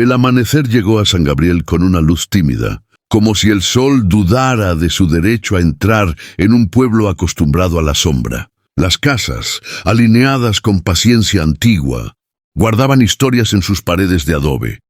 El amanecer llegó a San Gabriel con una luz tímida, como si el sol dudara de su derecho a entrar en un pueblo acostumbrado a la sombra. Las casas, alineadas con paciencia antigua, guardaban historias en sus paredes de adobe.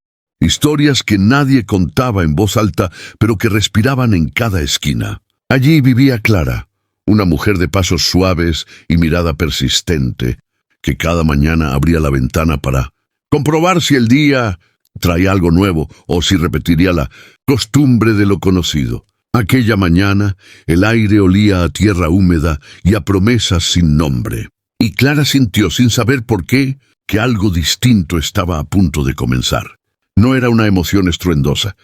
Historias que nadie contaba en voz alta, pero que respiraban en cada esquina. Allí vivía Clara, una mujer de pasos suaves y mirada persistente, que cada mañana abría la ventana para comprobar si el día traía algo nuevo o si repetiría la costumbre de lo conocido. Aquella mañana el aire olía a tierra húmeda y a promesas sin nombre. Y Clara sintió, sin saber por qué, que algo distinto estaba a punto de comenzar. No era una emoción estruendosa,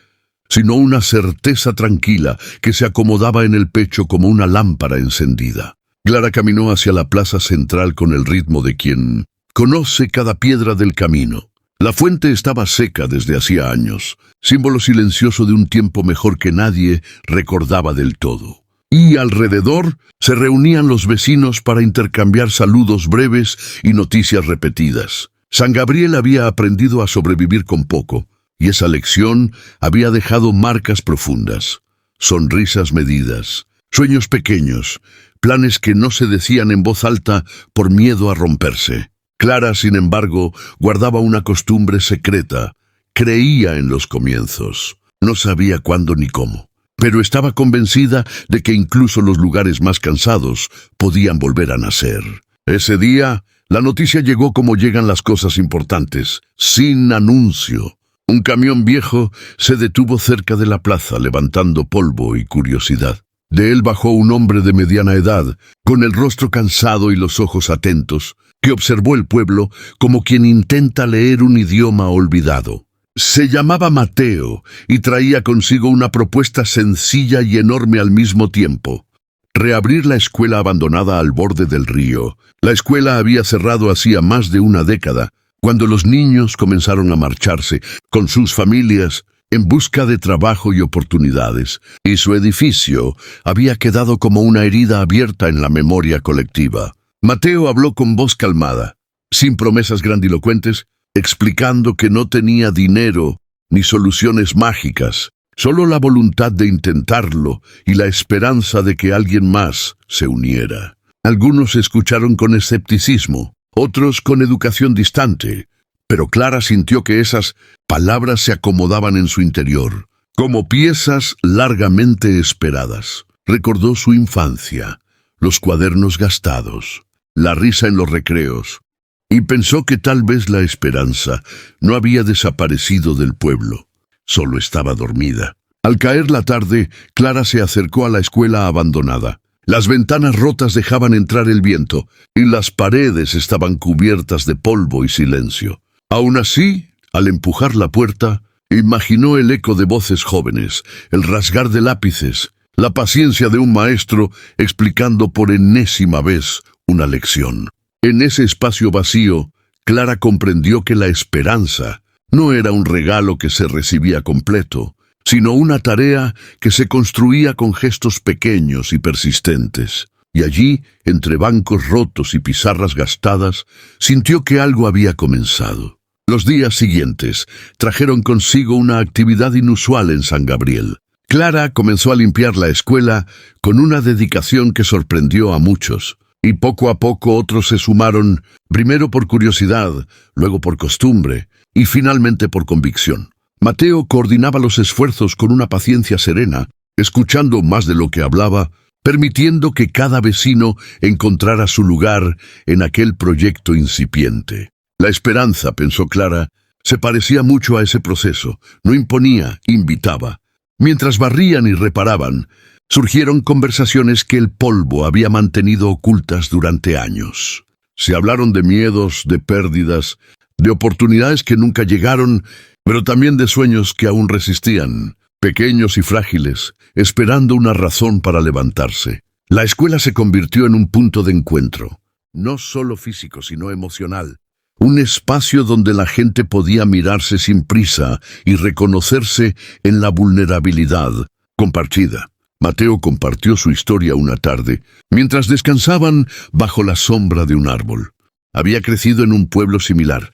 sino una certeza tranquila que se acomodaba en el pecho como una lámpara encendida. Clara caminó hacia la plaza central con el ritmo de quien conoce cada piedra del camino. La fuente estaba seca desde hacía años, símbolo silencioso de un tiempo mejor que nadie recordaba del todo. Y alrededor se reunían los vecinos para intercambiar saludos breves y noticias repetidas. San Gabriel había aprendido a sobrevivir con poco, y esa lección había dejado marcas profundas, sonrisas medidas, sueños pequeños, planes que no se decían en voz alta por miedo a romperse. Clara, sin embargo, guardaba una costumbre secreta. Creía en los comienzos. No sabía cuándo ni cómo, pero estaba convencida de que incluso los lugares más cansados podían volver a nacer. Ese día, la noticia llegó como llegan las cosas importantes, sin anuncio. Un camión viejo se detuvo cerca de la plaza, levantando polvo y curiosidad. De él bajó un hombre de mediana edad, con el rostro cansado y los ojos atentos, que observó el pueblo como quien intenta leer un idioma olvidado. Se llamaba Mateo y traía consigo una propuesta sencilla y enorme al mismo tiempo: reabrir la escuela abandonada al borde del río. La escuela había cerrado hacía más de una década, cuando los niños comenzaron a marcharse con sus familias en busca de trabajo y oportunidades, y su edificio había quedado como una herida abierta en la memoria colectiva. Mateo habló con voz calmada, sin promesas grandilocuentes, explicando que no tenía dinero ni soluciones mágicas, solo la voluntad de intentarlo y la esperanza de que alguien más se uniera. Algunos escucharon con escepticismo, otros con educación distante, pero Clara sintió que esas palabras se acomodaban en su interior, como piezas largamente esperadas. Recordó su infancia, los cuadernos gastados, la risa en los recreos, y pensó que tal vez la esperanza no había desaparecido del pueblo, solo estaba dormida. Al caer la tarde, Clara se acercó a la escuela abandonada. Las ventanas rotas dejaban entrar el viento, y las paredes estaban cubiertas de polvo y silencio. Aún así, al empujar la puerta, imaginó el eco de voces jóvenes, el rasgar de lápices, la paciencia de un maestro explicando por enésima vez una lección. En ese espacio vacío, Clara comprendió que la esperanza no era un regalo que se recibía completo, sino una tarea que se construía con gestos pequeños y persistentes. Y allí, entre bancos rotos y pizarras gastadas, sintió que algo había comenzado. Los días siguientes trajeron consigo una actividad inusual en San Gabriel. Clara comenzó a limpiar la escuela con una dedicación que sorprendió a muchos, y poco a poco otros se sumaron, primero por curiosidad, luego por costumbre, y finalmente por convicción. Mateo coordinaba los esfuerzos con una paciencia serena, escuchando más de lo que hablaba, permitiendo que cada vecino encontrara su lugar en aquel proyecto incipiente. La esperanza, pensó Clara, se parecía mucho a ese proceso. No imponía, invitaba. Mientras barrían y reparaban, surgieron conversaciones que el polvo había mantenido ocultas durante años. Se hablaron de miedos, de pérdidas, de oportunidades que nunca llegaron, pero también de sueños que aún resistían, pequeños y frágiles, esperando una razón para levantarse. La escuela se convirtió en un punto de encuentro, no solo físico, sino emocional. Un espacio donde la gente podía mirarse sin prisa y reconocerse en la vulnerabilidad compartida. Mateo compartió su historia una tarde, mientras descansaban bajo la sombra de un árbol. Había crecido en un pueblo similar,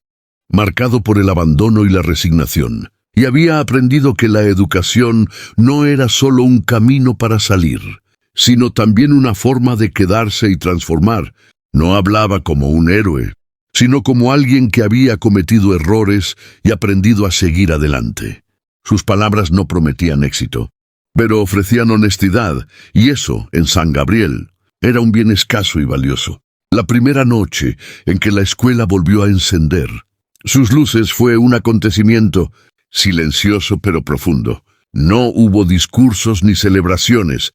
marcado por el abandono y la resignación, y había aprendido que la educación no era solo un camino para salir, sino también una forma de quedarse y transformar. No hablaba como un héroe, sino como alguien que había cometido errores y aprendido a seguir adelante. Sus palabras no prometían éxito, pero ofrecían honestidad, y eso, en San Gabriel, era un bien escaso y valioso. La primera noche en que la escuela volvió a encender sus luces fue un acontecimiento silencioso pero profundo. No hubo discursos ni celebraciones,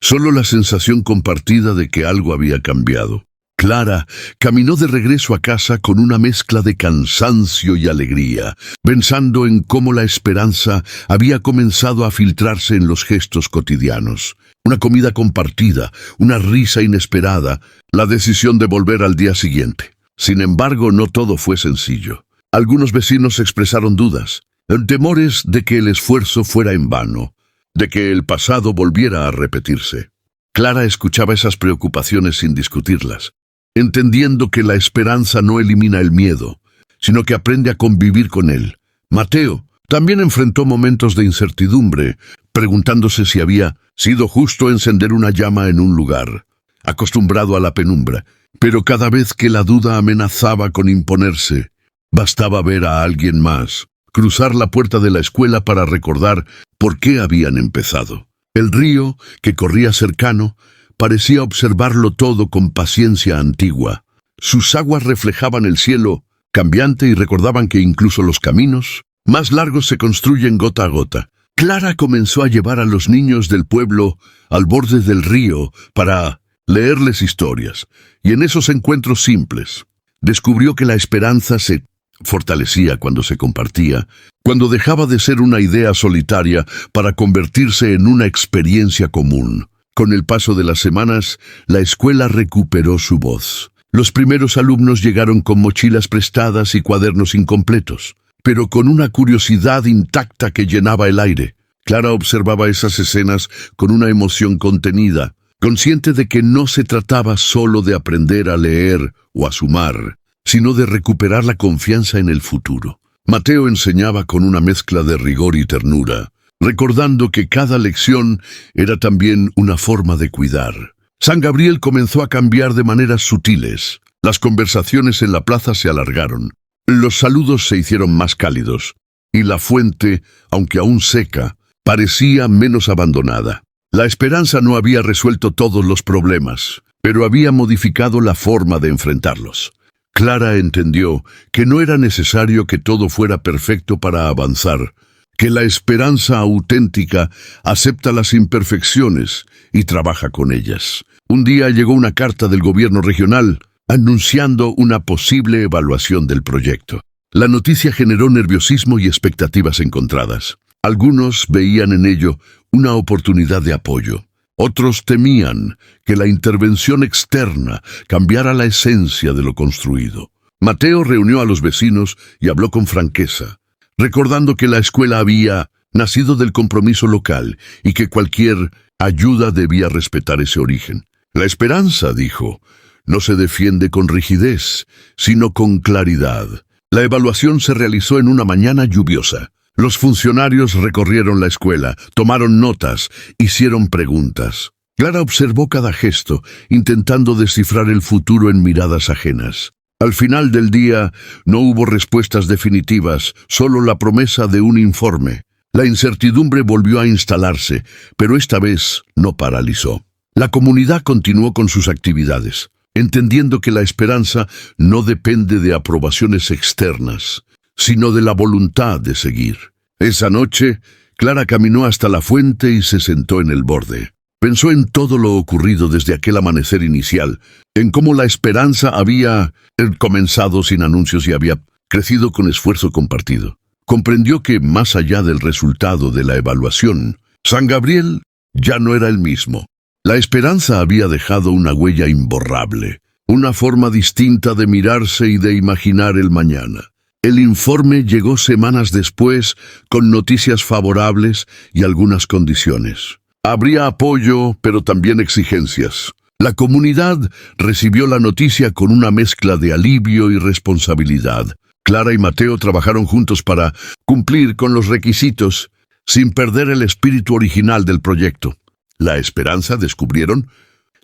solo la sensación compartida de que algo había cambiado. Clara caminó de regreso a casa con una mezcla de cansancio y alegría, pensando en cómo la esperanza había comenzado a filtrarse en los gestos cotidianos. Una comida compartida, una risa inesperada, la decisión de volver al día siguiente. Sin embargo, no todo fue sencillo. Algunos vecinos expresaron dudas, temores de que el esfuerzo fuera en vano, de que el pasado volviera a repetirse. Clara escuchaba esas preocupaciones sin discutirlas, entendiendo que la esperanza no elimina el miedo, sino que aprende a convivir con él. Mateo también enfrentó momentos de incertidumbre, preguntándose si había sido justo encender una llama en un lugar, acostumbrado a la penumbra. Pero cada vez que la duda amenazaba con imponerse, bastaba ver a alguien más, cruzar la puerta de la escuela para recordar por qué habían empezado. El río, que corría cercano, parecía observarlo todo con paciencia antigua. Sus aguas reflejaban el cielo cambiante y recordaban que incluso los caminos más largos se construyen gota a gota. Clara comenzó a llevar a los niños del pueblo al borde del río para leerles historias, y en esos encuentros simples descubrió que la esperanza se fortalecía cuando se compartía, cuando dejaba de ser una idea solitaria para convertirse en una experiencia común. Con el paso de las semanas, la escuela recuperó su voz. Los primeros alumnos llegaron con mochilas prestadas y cuadernos incompletos, pero con una curiosidad intacta que llenaba el aire. Clara observaba esas escenas con una emoción contenida, consciente de que no se trataba solo de aprender a leer o a sumar, sino de recuperar la confianza en el futuro. Mateo enseñaba con una mezcla de rigor y ternura, recordando que cada lección era también una forma de cuidar. San Gabriel comenzó a cambiar de maneras sutiles. Las conversaciones en la plaza se alargaron, los saludos se hicieron más cálidos, y la fuente, aunque aún seca, parecía menos abandonada. La esperanza no había resuelto todos los problemas, pero había modificado la forma de enfrentarlos. Clara entendió que no era necesario que todo fuera perfecto para avanzar, que la esperanza auténtica acepta las imperfecciones y trabaja con ellas. Un día llegó una carta del gobierno regional anunciando una posible evaluación del proyecto. La noticia generó nerviosismo y expectativas encontradas. Algunos veían en ello una oportunidad de apoyo. Otros temían que la intervención externa cambiara la esencia de lo construido. Mateo reunió a los vecinos y habló con franqueza, recordando que la escuela había nacido del compromiso local y que cualquier ayuda debía respetar ese origen. La esperanza, dijo, no se defiende con rigidez, sino con claridad. La evaluación se realizó en una mañana lluviosa. Los funcionarios recorrieron la escuela, tomaron notas, hicieron preguntas. Clara observó cada gesto, intentando descifrar el futuro en miradas ajenas. Al final del día, no hubo respuestas definitivas, solo la promesa de un informe. La incertidumbre volvió a instalarse, pero esta vez no paralizó. La comunidad continuó con sus actividades, entendiendo que la esperanza no depende de aprobaciones externas, sino de la voluntad de seguir. Esa noche, Clara caminó hasta la fuente y se sentó en el borde. Pensó en todo lo ocurrido desde aquel amanecer inicial, en cómo la esperanza había comenzado sin anuncios y había crecido con esfuerzo compartido. Comprendió que, más allá del resultado de la evaluación, San Gabriel ya no era el mismo. La esperanza había dejado una huella imborrable, una forma distinta de mirarse y de imaginar el mañana. El informe llegó semanas después con noticias favorables y algunas condiciones. Habría apoyo, pero también exigencias. La comunidad recibió la noticia con una mezcla de alivio y responsabilidad. Clara y Mateo trabajaron juntos para cumplir con los requisitos sin perder el espíritu original del proyecto. La esperanza, descubrieron,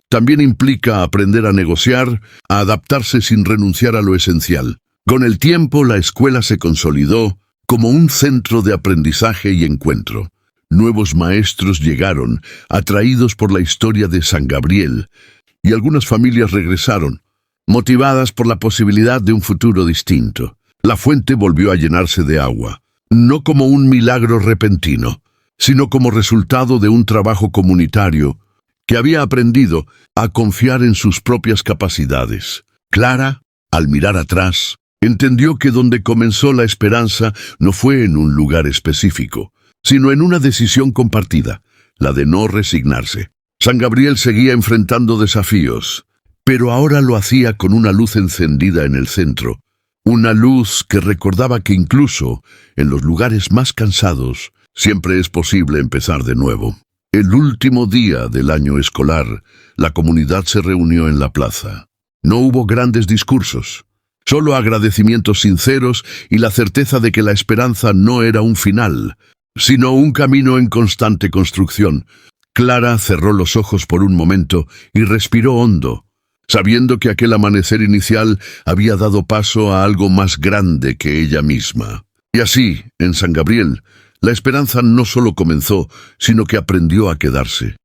también implica aprender a negociar, a adaptarse sin renunciar a lo esencial. Con el tiempo, la escuela se consolidó como un centro de aprendizaje y encuentro. Nuevos maestros llegaron, atraídos por la historia de San Gabriel, y algunas familias regresaron, motivadas por la posibilidad de un futuro distinto. La fuente volvió a llenarse de agua, no como un milagro repentino, sino como resultado de un trabajo comunitario que había aprendido a confiar en sus propias capacidades. Clara, al mirar atrás, entendió que donde comenzó la esperanza no fue en un lugar específico, sino en una decisión compartida, la de no resignarse. San Gabriel seguía enfrentando desafíos, pero ahora lo hacía con una luz encendida en el centro, una luz que recordaba que incluso en los lugares más cansados siempre es posible empezar de nuevo. El último día del año escolar, la comunidad se reunió en la plaza. No hubo grandes discursos, solo agradecimientos sinceros y la certeza de que la esperanza no era un final, sino un camino en constante construcción. Clara cerró los ojos por un momento y respiró hondo, sabiendo que aquel amanecer inicial había dado paso a algo más grande que ella misma. Y así, en San Gabriel, la esperanza no solo comenzó, sino que aprendió a quedarse.